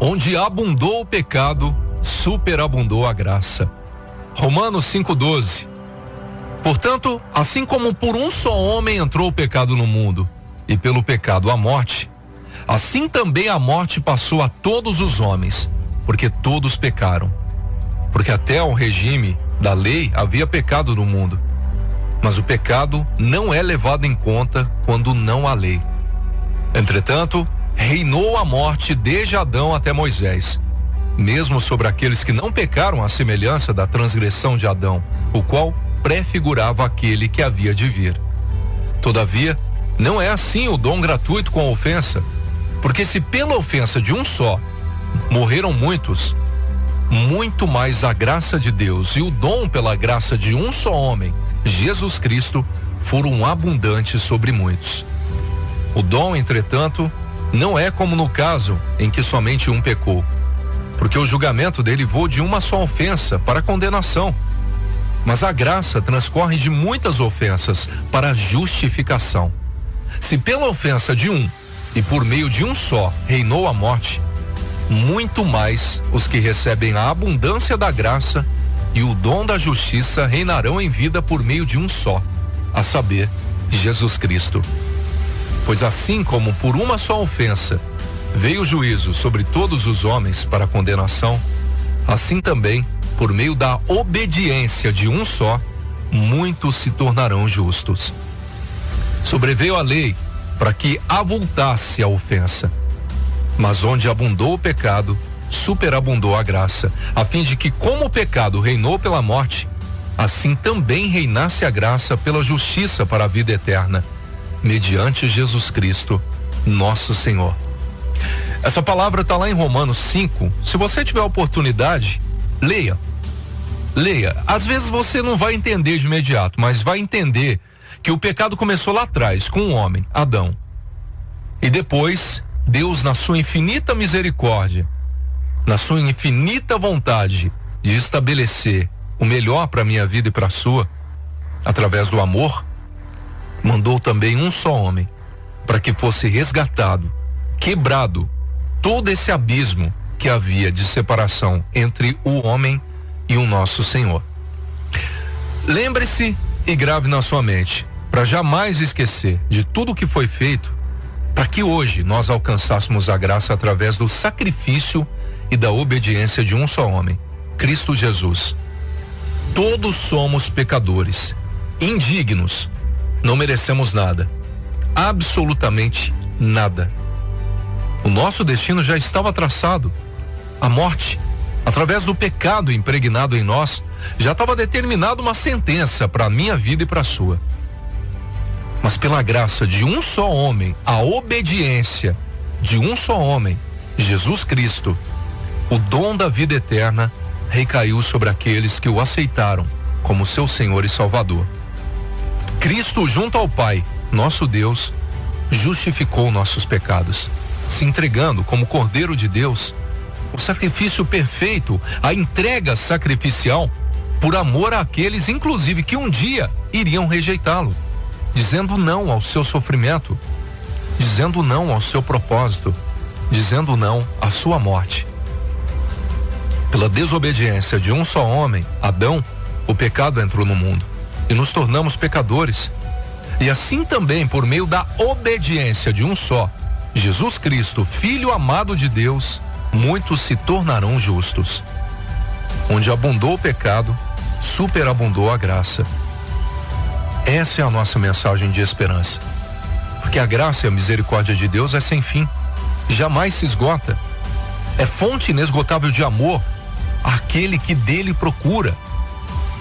Onde abundou o pecado, superabundou a graça. Romanos 5,12. Portanto, assim como por um só homem entrou o pecado no mundo, e pelo pecado a morte, assim também a morte passou a todos os homens, porque todos pecaram. Porque até ao regime da lei havia pecado no mundo, mas o pecado não é levado em conta quando não há lei. Entretanto, reinou a morte desde Adão até Moisés, mesmo sobre aqueles que não pecaram à semelhança da transgressão de Adão, o qual prefigurava aquele que havia de vir. Todavia, não é assim o dom gratuito com a ofensa, porque se pela ofensa de um só morreram muitos, muito mais a graça de Deus e o dom pela graça de um só homem, Jesus Cristo, foram abundantes sobre muitos. O dom, entretanto, não é como no caso em que somente um pecou, porque o julgamento dele voa de uma só ofensa para a condenação, mas a graça transcorre de muitas ofensas para a justificação. Se pela ofensa de um e por meio de um só reinou a morte, muito mais os que recebem a abundância da graça e o dom da justiça reinarão em vida por meio de um só, a saber, Jesus Cristo. Pois assim como por uma só ofensa veio o juízo sobre todos os homens para condenação, assim também, por meio da obediência de um só, muitos se tornarão justos. Sobreveio a lei para que avultasse a ofensa, mas onde abundou o pecado, superabundou a graça, a fim de que, como o pecado reinou pela morte, assim também reinasse a graça pela justiça para a vida eterna, mediante Jesus Cristo, nosso Senhor. Essa palavra está lá em Romanos 5. Se você tiver oportunidade, leia. Às vezes você não vai entender de imediato, mas vai entender que o pecado começou lá atrás, com o homem, Adão. E depois, Deus, na sua infinita misericórdia, na sua infinita vontade de estabelecer o melhor para a minha vida e para a sua, através do amor, mandou também um só homem para que fosse resgatado, quebrado todo esse abismo que havia de separação entre o homem e o nosso Senhor. Lembre-se e grave na sua mente, para jamais esquecer de tudo que foi feito, para que hoje nós alcançássemos a graça através do sacrifício e da obediência de um só homem, Cristo Jesus. Todos somos pecadores, indignos, não merecemos nada, absolutamente nada. O nosso destino já estava traçado. A morte, através do pecado impregnado em nós, já estava determinada uma sentença para a minha vida e para a sua. Mas pela graça de um só homem, a obediência de um só homem, Jesus Cristo, o dom da vida eterna recaiu sobre aqueles que o aceitaram como seu Senhor e Salvador. Cristo, junto ao Pai, nosso Deus, justificou nossos pecados, se entregando como Cordeiro de Deus, o sacrifício perfeito, a entrega sacrificial, por amor àqueles, inclusive, que um dia iriam rejeitá-lo, dizendo não ao seu sofrimento, dizendo não ao seu propósito, dizendo não à sua morte. Pela desobediência de um só homem, Adão, o pecado entrou no mundo e nos tornamos pecadores. E assim também, por meio da obediência de um só, Jesus Cristo, Filho amado de Deus, muitos se tornarão justos. Onde abundou o pecado, superabundou a graça. Essa é a nossa mensagem de esperança, porque a graça e a misericórdia de Deus é sem fim, jamais se esgota, é fonte inesgotável de amor àquele que dele procura.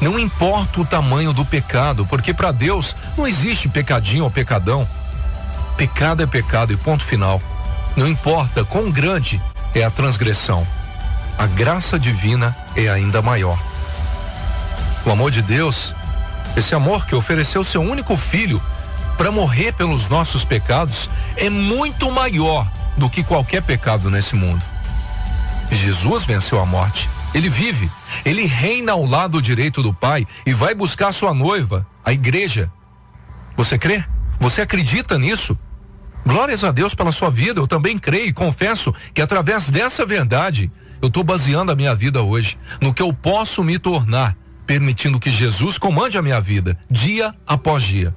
Não importa o tamanho do pecado, porque para Deus não existe pecadinho ou pecadão. Pecado é pecado e ponto final. Não importa quão grande é a transgressão, a graça divina é ainda maior. O amor de Deus, esse amor que ofereceu seu único filho para morrer pelos nossos pecados, é muito maior do que qualquer pecado nesse mundo. Jesus venceu a morte. Ele vive, ele reina ao lado direito do Pai e vai buscar sua noiva, a igreja. Você crê? Você acredita nisso? Glórias a Deus pela sua vida. Eu também creio e confesso que através dessa verdade eu estou baseando a minha vida hoje no que eu posso me tornar, permitindo que Jesus comande a minha vida dia após dia,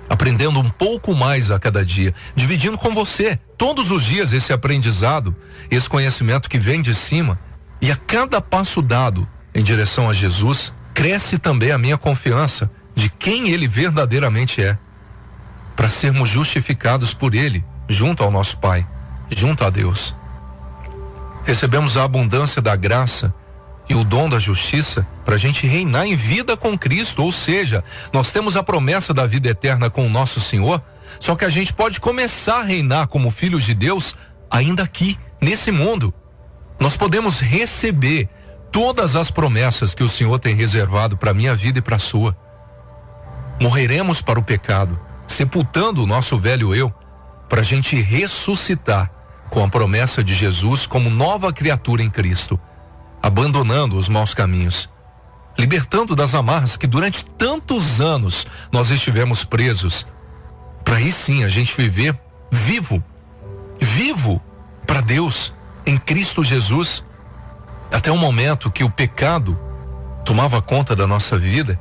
aprendendo um pouco mais a cada dia, dividindo com você todos os dias esse aprendizado, esse conhecimento que vem de cima. E a cada passo dado em direção a Jesus, cresce também a minha confiança de quem Ele verdadeiramente é, para sermos justificados por Ele, junto ao nosso Pai, junto a Deus. Recebemos a abundância da graça e o dom da justiça para a gente reinar em vida com Cristo, ou seja, nós temos a promessa da vida eterna com o nosso Senhor, só que a gente pode começar a reinar como filhos de Deus ainda aqui, nesse mundo. Nós podemos receber todas as promessas que o Senhor tem reservado para a minha vida e para a sua. Morreremos para o pecado, sepultando o nosso velho eu, para a gente ressuscitar com a promessa de Jesus como nova criatura em Cristo, abandonando os maus caminhos, libertando das amarras que durante tantos anos nós estivemos presos, para aí sim a gente viver vivo para Deus, em Cristo Jesus, até o momento que o pecado tomava conta da nossa vida,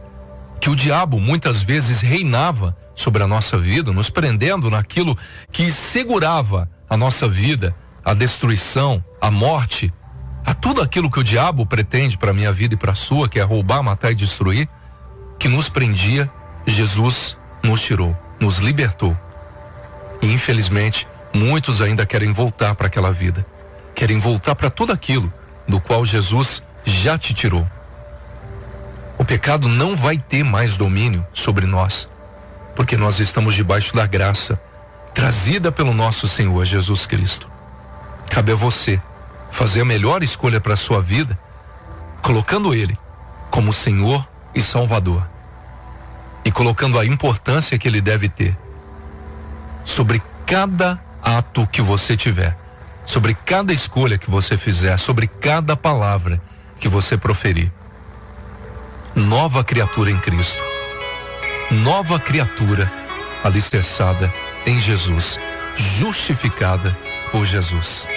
que o diabo muitas vezes reinava sobre a nossa vida, nos prendendo naquilo que segurava a nossa vida, a destruição, a morte, a tudo aquilo que o diabo pretende para a minha vida e para a sua, que é roubar, matar e destruir, que nos prendia. Jesus nos tirou, nos libertou. E infelizmente, muitos ainda querem voltar para aquela vida, querem voltar para tudo aquilo do qual Jesus já te tirou. O pecado não vai ter mais domínio sobre nós, porque nós estamos debaixo da graça trazida pelo nosso Senhor Jesus Cristo. Cabe a você fazer a melhor escolha para a sua vida, colocando Ele como Senhor e Salvador, e colocando a importância que Ele deve ter sobre cada ato que você tiver, sobre cada escolha que você fizer, sobre cada palavra que você proferir. Nova criatura em Cristo, nova criatura alicerçada em Jesus, justificada por Jesus.